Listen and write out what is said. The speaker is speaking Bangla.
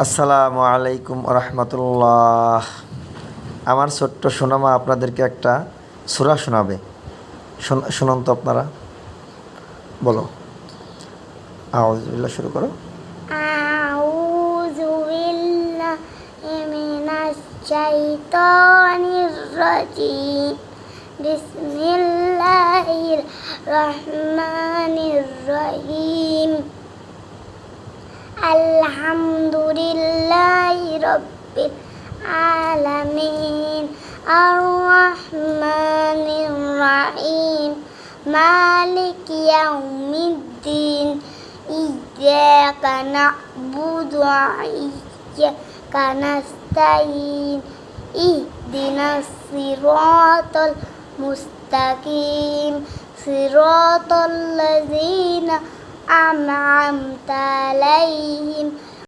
আসসালামু আলাইকুম রহমতুল্লাহ। আমার ছোট্ট সোনামা আপনাদেরকে একটা সূরা শোনাবে। শুনুন তো আপনারা। বলো, আউযু বিল্লাহ, শুরু করো। আউযু বিল্লাহি মিনাশ শাইতানির রাজিম। বিসমিল্লাহির রহমানির রহিম। আলহামদুলিল্লাহি রাব্বিল আলামিন। আর রহমানির রহিম। মালিকি ইয়াউমিদ্দিন। ইyyaka na'budu wa iyyaka nasta'in। ihdinas siratal mustaqim। siratal ladzina an'amta 'alaihim